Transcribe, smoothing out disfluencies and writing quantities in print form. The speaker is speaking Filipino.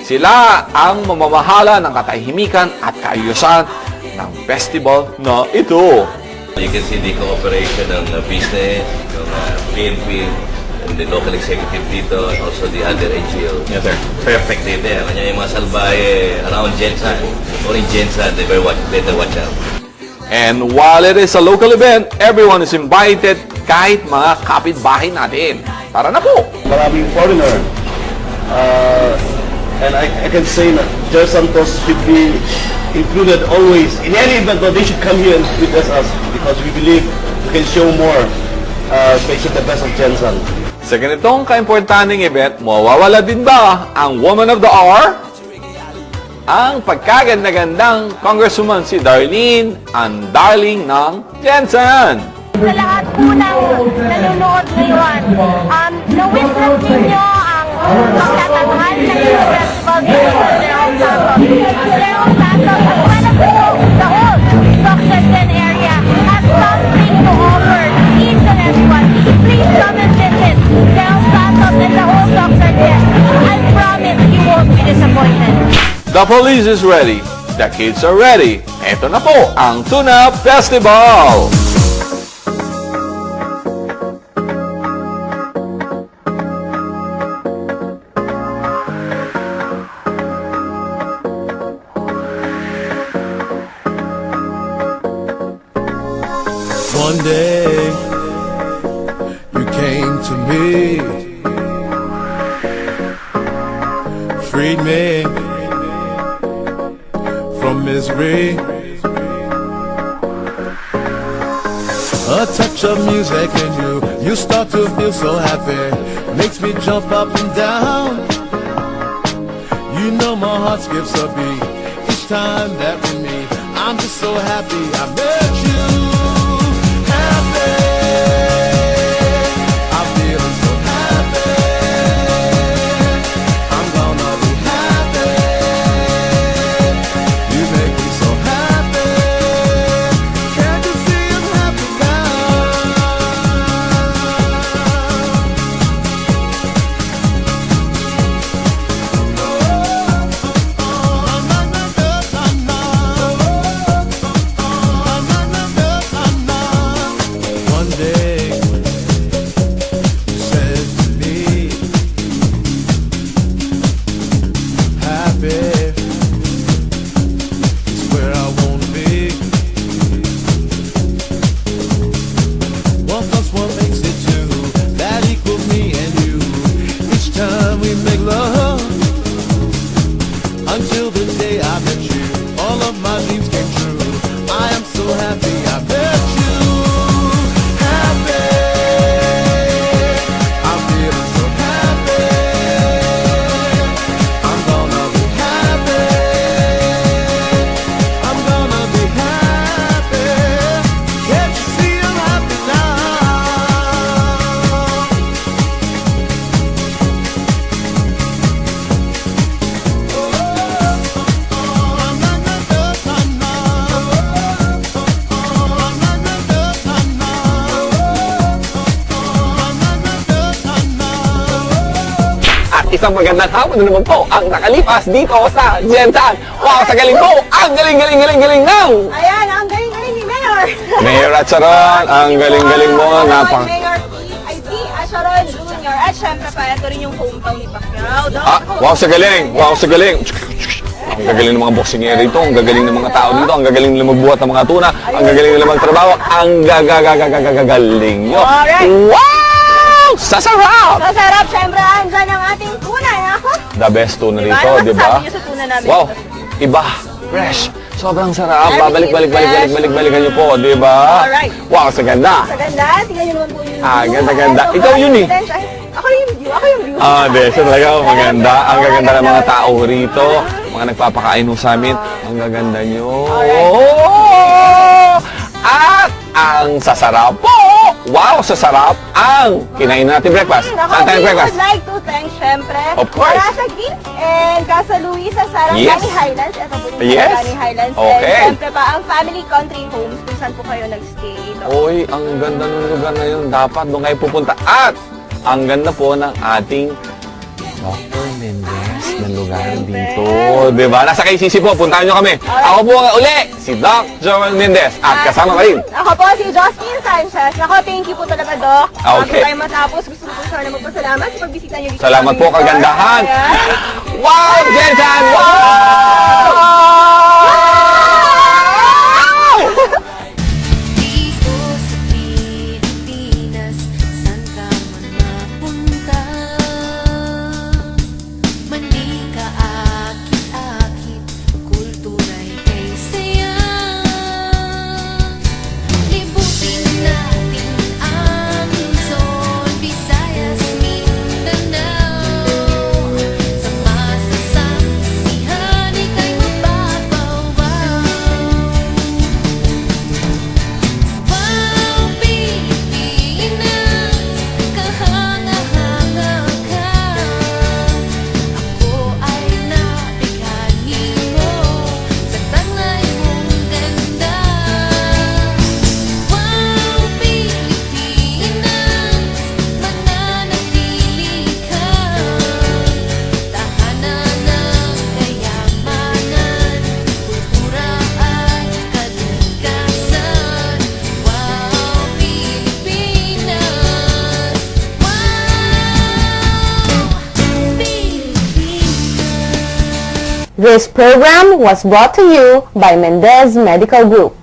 Sila ang mamamahala ng katahimikan at kaayusan ng festival na ito. You can see the cooperation ng business, ng PNP, and the local executive dito, and also the other NGO. Yes, sir. Perfect din there. Kanya yung mga salbahe around Jensan, or in Jensan, they better watch out. And while it is a local event, everyone is invited, kahit mga kapitbahay natin. Tara na po! Maraming foreigner. And I can say that Jer Santos should be included always. In any event, they should come here and witness us because we believe we can show more based on the best of Jensan. Sa ganitong kaimportanteng event, mawawala din ba ang Woman of the Hour? Ang pagkaganda-gandang Congresswoman si Darlene, ang darling ng Jensan. Sa lahat po ng nanonood ngayon, na-witness ninyo ang pagtatanghal ng festival dito sa Leon Santos. Leon Santos, as well as the whole Stockton area, has something to offer to each and everyone. Please come and visit Leon Santos and the whole Stockton area. I promise you won't be disappointed. The police is ready. The kids are ready. Ito na po ang Tuna Festival! One day you came to me, freed me from misery. A touch of music in you start to feel so happy, makes me jump up and down. You know my heart skips a beat each time that we meet. I'm just so happy I met you. Isang magandang hapon na naman po ang nakalipas dito sa Jensan. Wow, sa galing po! Ang galing ng! Ayan, ang galing-galing ni Mayor! Mayor at Sharon, ang galing mo. Mayor PIT, Sharon Jr. At syempre pa, ito rin yung hometown ni Pacquiao. Wow, sa galing! Wow, sa galing! Ang gagaling ng mga boksingero rito, ang gagaling ng mga tao dito, ang gagaling nila magbuhat ng mga tuna, ang gagaling nila magtrabaho, ang gagaling nyo. Wow! Sasarap! Sasarap, syempre, andyan ang ating tuna. Ako? The best tuna rito, di ba? Sabi niyo sa tuna namin. Wow, iba, fresh, sobrang sarap. Babalik-balikan nyo po, di ba? Alright. Wow, sa ganda. Sa ganda, tingnan niyo naman po yung Ganda. Ikaw yun eh. Ako yung view. Di, so talaga, maganda. Ang gaganda ng mga tao rito. Mga nagpapakain ho sa amin. Ang gaganda nyo. At ang sasarap po. Wow, sasarap ang kinain natin breakfast. Saan tayo breakfast? We would like to thank, syempre, Of course. Marasagin and Casa Luisa, Sarangani Yes. Highlands. Ito po yung Yes. Sarangani Highlands. Okay. And syempre pa, ang Family Country Homes kung saan po kayo nag-stay. Oy, ang ganda ng lugar na yun. Dapat doon kayo pupunta. At ang ganda po ng ating Dr. Mendez ng lugar dito. Diba? Nasa KCC po. Puntahan nyo kami. Ako po uli, si Doc Joel Mendez. At kasama ka rin. Ako po si Jocelyn Sanchez. Ako, thank you po talaga, Doc. Okay. Bago tayo matapos, gusto ko po sana magpasalamat sa pagbisita niyo dito. Salamat po, kagandahan. Ayan. Wow, Jensen! Wow! Dito sa Pilipinas, saan ka man mapunta, manika, akit-akit, kultura'y kay saya. Libutin natin ang Luzon, Visayas, Mindanao. Sa masasaksihan, ika'y mababawaw. Wow, Pilipinas, kahanga-hanga ka. Ako ay nabighani mo sa tangay mong ganda. Wow, Pilipinas, mananatili ka. Tahanan ng kayamanan, kultura at kalikasan. Wow, Pilipinas! Wow, Pilipinas! This program was brought to you by Mendez Medical Group.